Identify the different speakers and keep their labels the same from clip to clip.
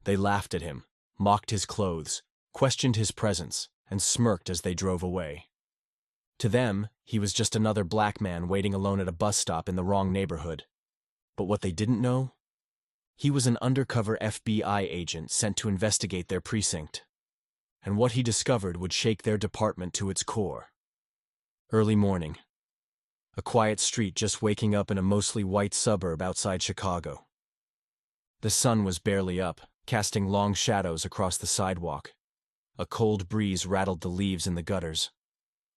Speaker 1: They laughed at him, mocked his clothes, questioned his presence, and smirked as they drove away. To them, he was just another black man waiting alone at a bus stop in the wrong neighborhood. But what they didn't know? He was an undercover FBI agent sent to investigate their precinct. And what he discovered would shake their department to its core. Early morning. A quiet street just waking up in a mostly white suburb outside Chicago. The sun was barely up, casting long shadows across the sidewalk. A cold breeze rattled the leaves in the gutters.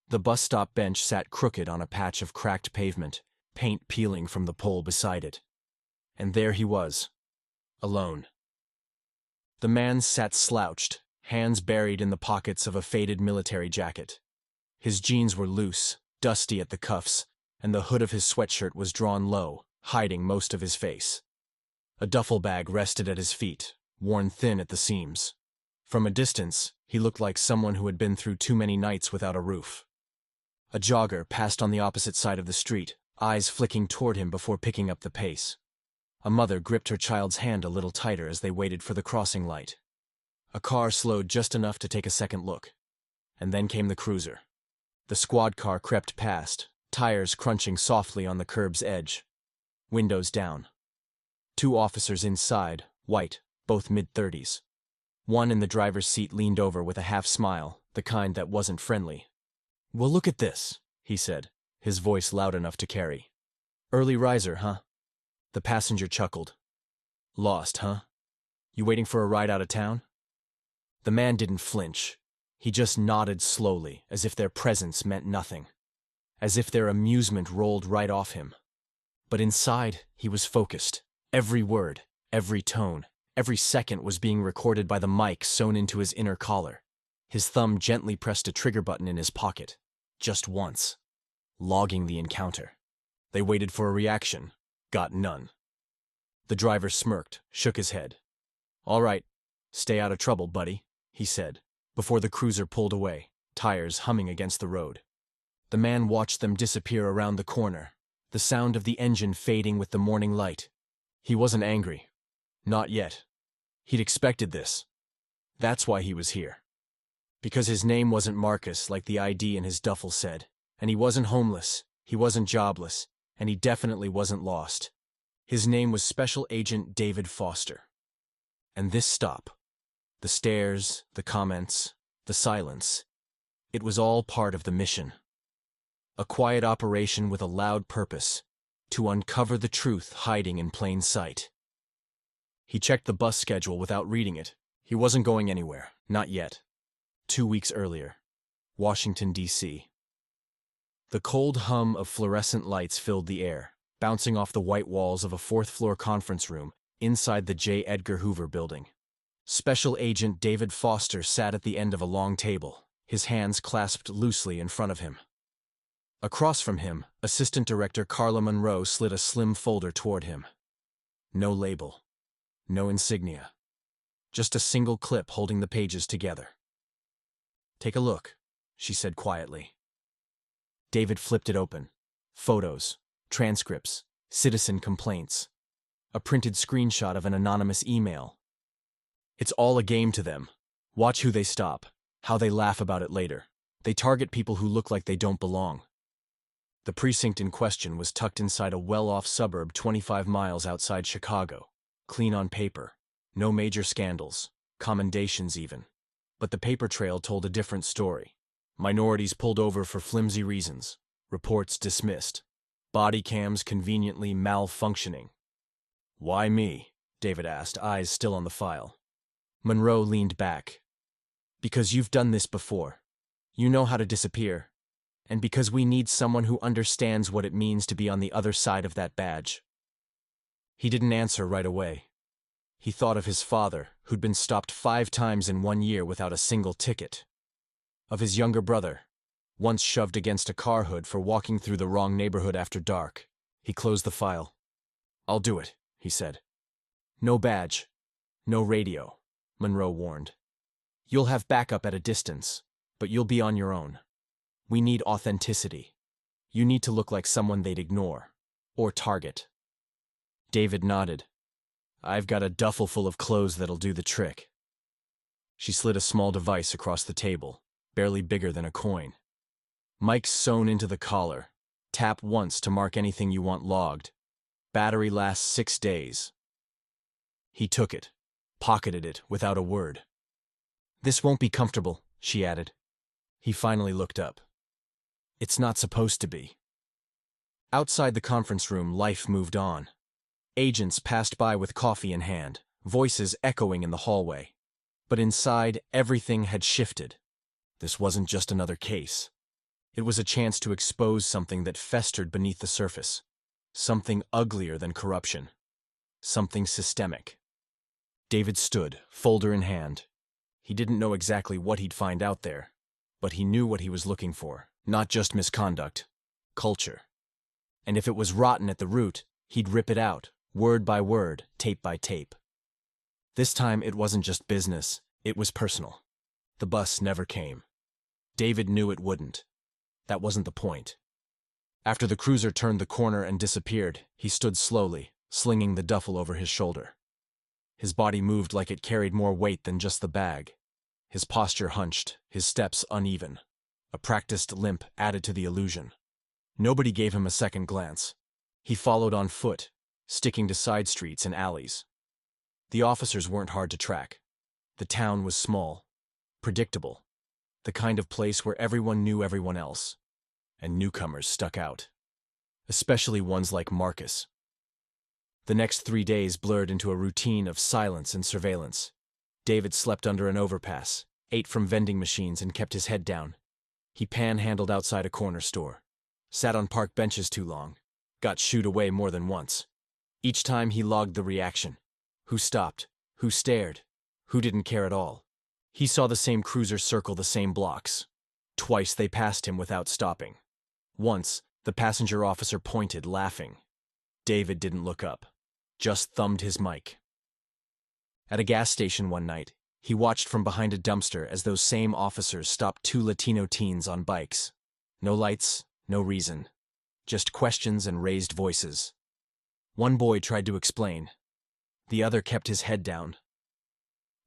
Speaker 1: The bus stop bench sat crooked on a patch of cracked pavement, paint peeling from the pole beside it. And there he was, alone. The man sat slouched, hands buried in the pockets of a faded military jacket. His jeans were loose, dusty at the cuffs, and the hood of his sweatshirt was drawn low, hiding most of his face. A duffel bag rested at his feet, worn thin at the seams. From a distance, he looked like someone who had been through too many nights without a roof. A jogger passed on the opposite side of the street, eyes flicking toward him before picking up the pace. A mother gripped her child's hand a little tighter as they waited for the crossing light. A car slowed just enough to take a second look. And then came the cruiser. The squad car crept past, tires crunching softly on the curb's edge. Windows down. 2 officers inside, white, both mid-30s. One in the driver's seat leaned over with a half-smile, the kind that wasn't friendly. "Well, look at this," he said, his voice loud enough to carry. "Early riser, huh?" The passenger chuckled. "Lost, huh? You waiting for a ride out of town?" The man didn't flinch. He just nodded slowly, as if their presence meant nothing. As if their amusement rolled right off him. But inside, he was focused. Every word, every tone, every second was being recorded by the mic sewn into his inner collar. His thumb gently pressed a trigger button in his pocket. Just once. Logging the encounter. They waited for a reaction. Got none. The driver smirked, shook his head. "All right, stay out of trouble, buddy," he said, before the cruiser pulled away, tires humming against the road. The man watched them disappear around the corner, the sound of the engine fading with the morning light. He wasn't angry. Not yet. He'd expected this. That's why he was here. Because his name wasn't Marcus like the ID in his duffel said, and he wasn't homeless, he wasn't jobless, and he definitely wasn't lost. His name was Special Agent David Foster. And this stop, the stares, the comments, the silence, it was all part of the mission. A quiet operation with a loud purpose, to uncover the truth hiding in plain sight. He checked the bus schedule without reading it. He wasn't going anywhere, not yet. 2 weeks earlier, Washington, D.C. The cold hum of fluorescent lights filled the air, bouncing off the white walls of a 4th-floor conference room inside the J. Edgar Hoover building. Special Agent David Foster sat at the end of a long table, his hands clasped loosely in front of him. Across from him, Assistant Director Carla Monroe slid a slim folder toward him. No label. No insignia. Just a single clip holding the pages together. "Take a look," she said quietly. David flipped it open. Photos, transcripts, citizen complaints. A printed screenshot of an anonymous email. It's all a game to them. Watch who they stop, how they laugh about it later. They target people who look like they don't belong. The precinct in question was tucked inside a well-off suburb 25 miles outside Chicago. Clean on paper. No major scandals. Commendations even. But the paper trail told a different story. Minorities pulled over for flimsy reasons. Reports dismissed. Body cams conveniently malfunctioning. "Why me?" David asked, eyes still on the file. Monroe leaned back. "Because you've done this before. You know how to disappear. And because we need someone who understands what it means to be on the other side of that badge." He didn't answer right away. He thought of his father, who'd been stopped 5 times in 1 year without a single ticket. Of his younger brother, once shoved against a car hood for walking through the wrong neighborhood after dark. He closed the file. "I'll do it," he said. "No badge. No radio," Monroe warned. "You'll have backup at a distance, but you'll be on your own. We need authenticity. You need to look like someone they'd ignore. Or target." David nodded. I've got a duffel full of clothes that'll do the trick. She slid a small device across the table, barely bigger than a coin. Mic's sewn into the collar. Tap once to mark anything you want logged. Battery lasts 6 days. He took it, pocketed it without a word. This won't be comfortable, she added. He finally looked up. It's not supposed to be. Outside the conference room, life moved on. Agents passed by with coffee in hand, voices echoing in the hallway. But inside, everything had shifted. This wasn't just another case. It was a chance to expose something that festered beneath the surface. Something uglier than corruption. Something systemic. David stood, folder in hand. He didn't know exactly what he'd find out there, but he knew what he was looking for. Not just misconduct. Culture. And if it was rotten at the root, he'd rip it out, word by word, tape by tape. This time it wasn't just business, it was personal. The bus never came. David knew it wouldn't. That wasn't the point. After the cruiser turned the corner and disappeared, he stood slowly, slinging the duffel over his shoulder. His body moved like it carried more weight than just the bag. His posture hunched, his steps uneven. A practiced limp added to the illusion. Nobody gave him a second glance. He followed on foot, sticking to side streets and alleys. The officers weren't hard to track. The town was small, predictable, the kind of place where everyone knew everyone else, and newcomers stuck out, especially ones like Marcus. The next 3 days blurred into a routine of silence and surveillance. David slept under an overpass, ate from vending machines and kept his head down. He panhandled outside a corner store, sat on park benches too long, got shooed away more than once. Each time he logged the reaction. Who stopped? Who stared? Who didn't care at all? He saw the same cruiser circle the same blocks. Twice they passed him without stopping. Once, the passenger officer pointed, laughing. David didn't look up, just thumbed his mic. At a gas station one night, he watched from behind a dumpster as those same officers stopped 2 Latino teens on bikes. No lights, no reason. Just questions and raised voices. One boy tried to explain. The other kept his head down.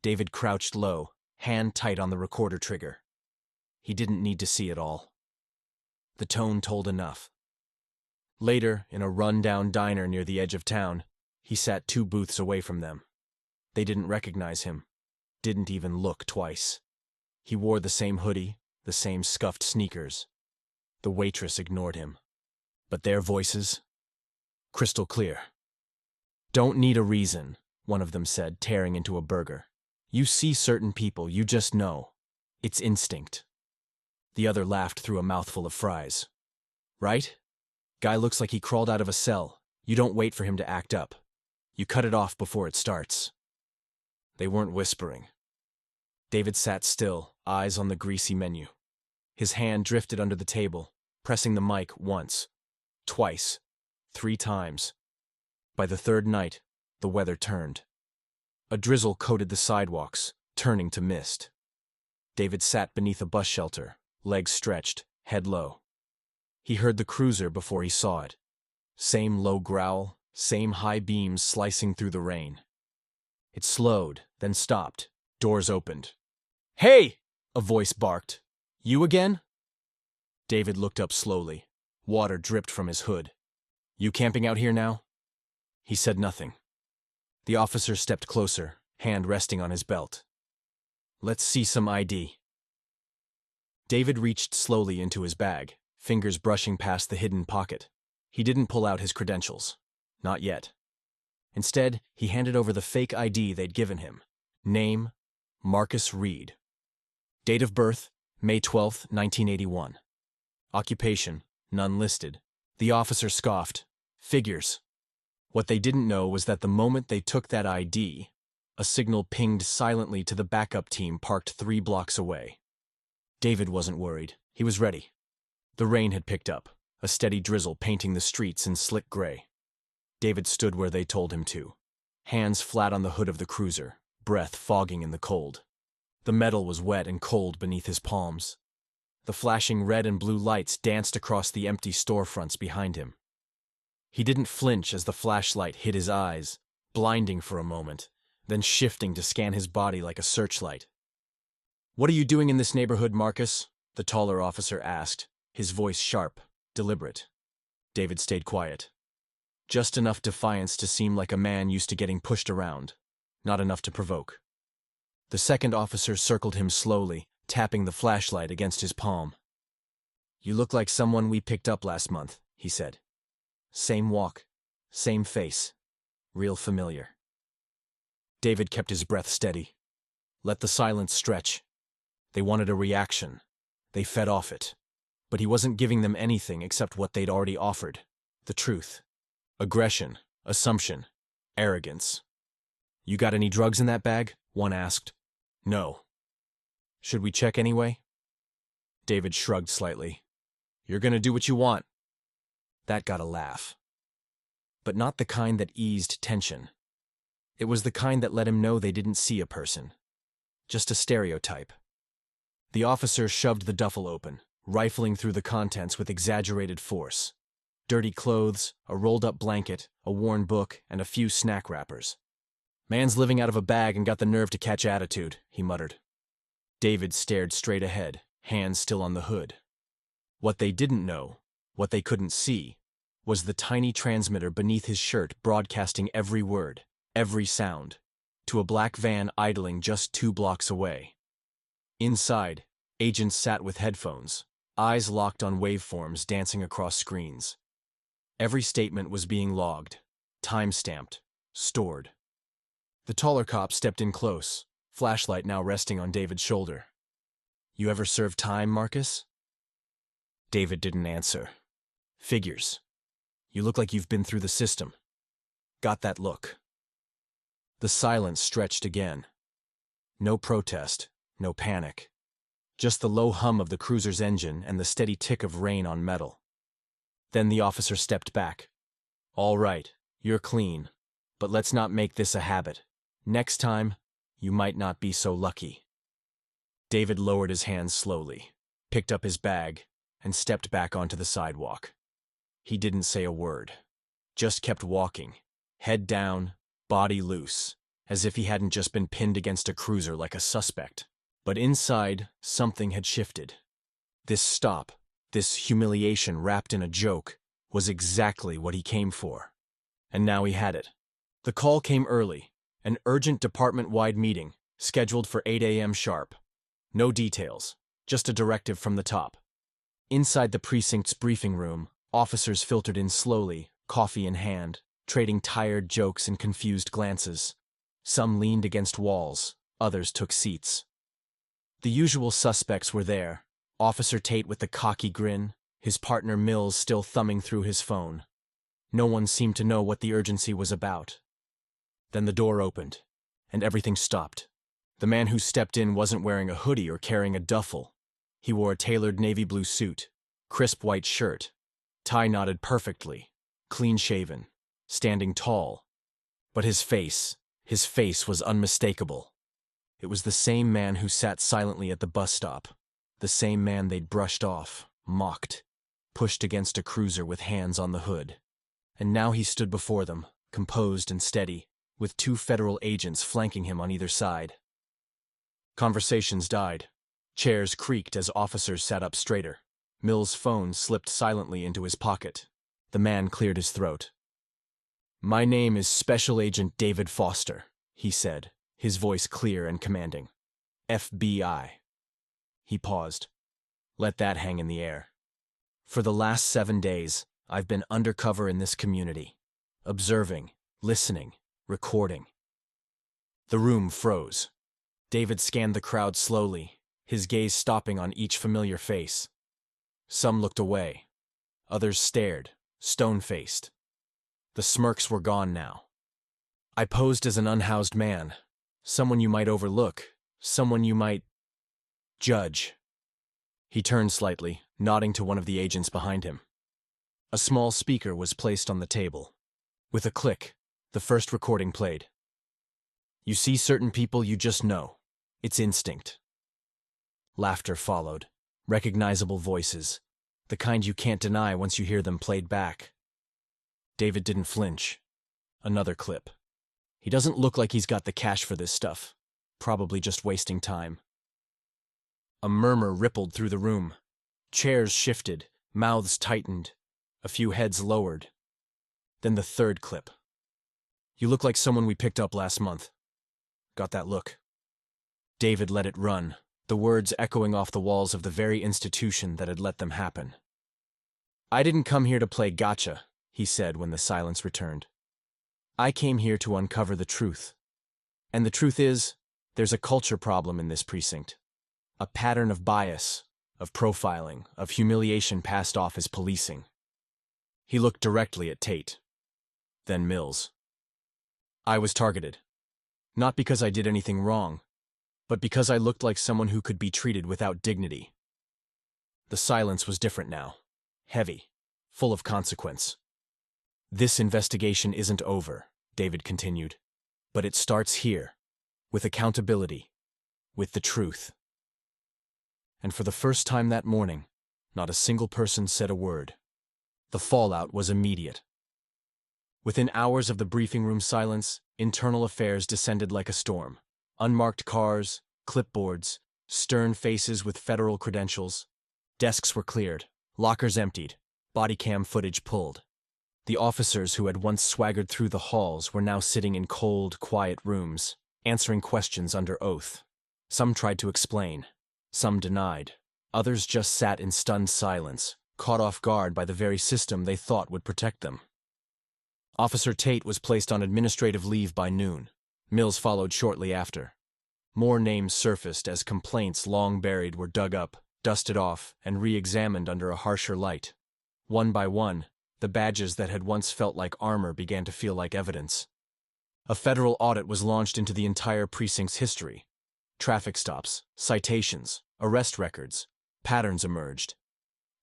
Speaker 1: David crouched low, hand tight on the recorder trigger. He didn't need to see it all. The tone told enough. Later, in a run-down diner near the edge of town, he sat 2 booths away from them. They didn't recognize him, didn't even look twice. He wore the same hoodie, the same scuffed sneakers. The waitress ignored him. But their voices? Crystal clear. Don't need a reason, one of them said, tearing into a burger. You see certain people, you just know. It's instinct. The other laughed through a mouthful of fries. Right? Guy looks like he crawled out of a cell. You don't wait for him to act up. You cut it off before it starts. They weren't whispering. David sat still, eyes on the greasy menu. His hand drifted under the table, pressing the mic once, twice, 3 times. By the 3rd night, the weather turned. A drizzle coated the sidewalks, turning to mist. David sat beneath a bus shelter, legs stretched, head low. He heard the cruiser before he saw it. Same low growl, same high beams slicing through the rain. It slowed, then stopped. Doors opened. "Hey!" a voice barked. "You again?" David looked up slowly. Water dripped from his hood. "You camping out here now?" He said nothing. The officer stepped closer, hand resting on his belt. "Let's see some ID." David reached slowly into his bag, fingers brushing past the hidden pocket. He didn't pull out his credentials. Not yet. Instead, he handed over the fake ID they'd given him. Name, Marcus Reed. Date of birth, May 12, 1981. Occupation, none listed. The officer scoffed. Figures. What they didn't know was that the moment they took that ID, a signal pinged silently to the backup team parked 3 blocks away. David wasn't worried. He was ready. The rain had picked up, a steady drizzle painting the streets in slick gray. David stood where they told him to, hands flat on the hood of the cruiser, breath fogging in the cold. The metal was wet and cold beneath his palms. The flashing red and blue lights danced across the empty storefronts behind him. He didn't flinch as the flashlight hit his eyes, blinding for a moment, then shifting to scan his body like a searchlight. "What are you doing in this neighborhood, Marcus?" the taller officer asked, his voice sharp, deliberate. David stayed quiet. Just enough defiance to seem like a man used to getting pushed around, not enough to provoke. The second officer circled him slowly, tapping the flashlight against his palm. "You look like someone we picked up last month," he said. "Same walk, same face, real familiar." David kept his breath steady. Let the silence stretch. They wanted a reaction. They fed off it. But he wasn't giving them anything except what they'd already offered. The truth. Aggression, assumption, arrogance. "You got any drugs in that bag?" one asked. "No." "Should we check anyway?" David shrugged slightly. "You're gonna do what you want." That got a laugh. But not the kind that eased tension. It was the kind that let him know they didn't see a person. Just a stereotype. The officer shoved the duffel open, rifling through the contents with exaggerated force. Dirty clothes, a rolled-up blanket, a worn book, and a few snack wrappers. "Man's living out of a bag and got the nerve to catch attitude," he muttered. David stared straight ahead, hands still on the hood. What they didn't know, what they couldn't see, was the tiny transmitter beneath his shirt broadcasting every word, every sound, to a black van idling just 2 blocks away. Inside, agents sat with headphones, eyes locked on waveforms dancing across screens. Every statement was being logged, time-stamped, stored. The taller cop stepped in close, flashlight now resting on David's shoulder. "You ever served time, Marcus?" David didn't answer. "Figures. You look like you've been through the system. Got that look." The silence stretched again. No protest, no panic. Just the low hum of the cruiser's engine and the steady tick of rain on metal. Then the officer stepped back. "All right, you're clean, but let's not make this a habit. Next time, you might not be so lucky." David lowered his hands slowly, picked up his bag, and stepped back onto the sidewalk. He didn't say a word, just kept walking, head down, body loose, as if he hadn't just been pinned against a cruiser like a suspect. But inside, something had shifted. This stop, this humiliation wrapped in a joke, was exactly what he came for. And now he had it. The call came early, an urgent department-wide meeting, scheduled for 8 a.m. sharp. No details, just a directive from the top. Inside the precinct's briefing room, officers filtered in slowly, coffee in hand, trading tired jokes and confused glances. Some leaned against walls, others took seats. The usual suspects were there, Officer Tate with the cocky grin, his partner Mills still thumbing through his phone. No one seemed to know what the urgency was about. Then the door opened, and everything stopped. The man who stepped in wasn't wearing a hoodie or carrying a duffel. He wore a tailored navy blue suit, crisp white shirt, tie knotted perfectly, clean-shaven, standing tall. But his face was unmistakable. It was the same man who sat silently at the bus stop, the same man they'd brushed off, mocked, pushed against a cruiser with hands on the hood. And now he stood before them, composed and steady, with 2 federal agents flanking him on either side. Conversations died. Chairs creaked as officers sat up straighter. Mill's phone slipped silently into his pocket. The man cleared his throat. "My name is Special Agent David Foster," he said, his voice clear and commanding. "FBI." He paused. Let that hang in the air. "For the last 7 days, I've been undercover in this community, observing, listening, recording." The room froze. David scanned the crowd slowly, his gaze stopping on each familiar face. Some looked away. Others stared, stone-faced. The smirks were gone now. "I posed as an unhoused man, someone you might overlook, someone you might judge." He turned slightly, nodding to one of the agents behind him. A small speaker was placed on the table. With a click, the first recording played. "You see certain people you just know. It's instinct." Laughter followed, recognizable voices, the kind you can't deny once you hear them played back. David didn't flinch. Another clip. He doesn't look like he's got the cash for this stuff. Probably just wasting time. A murmur rippled through the room. Chairs shifted, mouths tightened, a few heads lowered. Then the third clip. You look like someone we picked up last month. Got that look? David let it run, the words echoing off the walls of the very institution that had let them happen. I didn't come here to play gotcha, he said when the silence returned. I came here to uncover the truth. And the truth is, there's a culture problem in this precinct. A pattern of bias, of profiling, of humiliation passed off as policing. He looked directly at Tate, then Mills. I was targeted. Not because I did anything wrong, but because I looked like someone who could be treated without dignity. The silence was different now, heavy, full of consequence. This investigation isn't over, David continued, but it starts here, with accountability, with the truth. And for the first time that morning, not a single person said a word. The fallout was immediate. Within hours of the briefing room silence, internal affairs descended like a storm. Unmarked cars, clipboards, stern faces with federal credentials. Desks were cleared, lockers emptied, body cam footage pulled. The officers who had once swaggered through the halls were now sitting in cold, quiet rooms, answering questions under oath. Some tried to explain. Some denied. Others just sat in stunned silence, caught off guard by the very system they thought would protect them. Officer Tate was placed on administrative leave by noon. Mills followed shortly after. More names surfaced as complaints long buried were dug up, dusted off, and re-examined under a harsher light. One by one, the badges that had once felt like armor began to feel like evidence. A federal audit was launched into the entire precinct's history. Traffic stops, citations, arrest records, patterns emerged.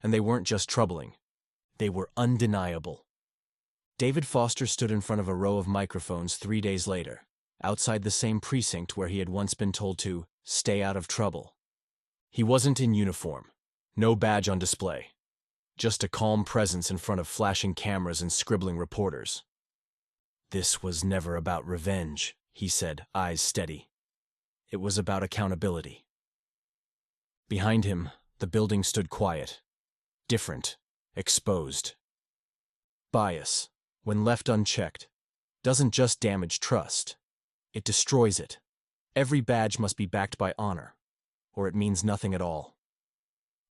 Speaker 1: And they weren't just troubling. They were undeniable. David Foster stood in front of a row of microphones 3 days later, outside the same precinct where he had once been told to stay out of trouble. He wasn't in uniform, no badge on display, just a calm presence in front of flashing cameras and scribbling reporters. This was never about revenge, he said, eyes steady. It was about accountability. Behind him, the building stood quiet, different, exposed. Bias, when left unchecked, doesn't just damage trust. It destroys it. Every badge must be backed by honor, or it means nothing at all.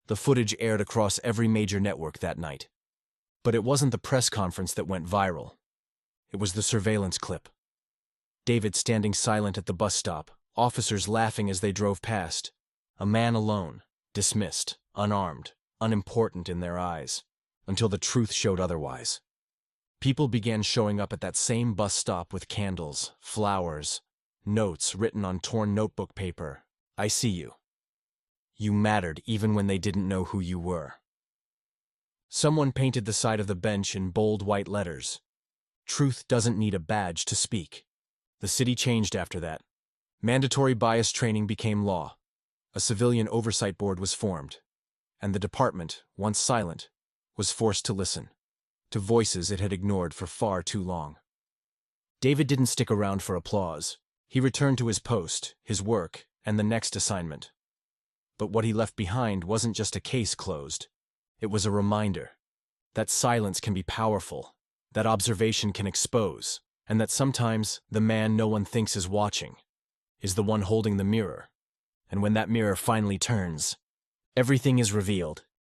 Speaker 1: The footage aired across every major network that night. But it wasn't the press conference that went viral. It was the surveillance clip. David standing silent at the bus stop, officers laughing as they drove past. A man alone, dismissed, unarmed, unimportant in their eyes, until the truth showed otherwise. People began showing up at that same bus stop with candles, flowers, notes written on torn notebook paper. I see you. You mattered even when they didn't know who you were. Someone painted the side of the bench in bold white letters. Truth doesn't need a badge to speak. The city changed after that. Mandatory bias training became law. A civilian oversight board was formed. And the department, once silent, was forced to listen. To voices it had ignored for far too long. David didn't stick around for applause. He returned to his post, his work, and the next assignment. But what he left behind wasn't just a case closed. It was a reminder that silence can be powerful, that observation can expose, and that sometimes the man no one thinks is watching is the one holding the mirror. And when that mirror finally turns, everything is revealed.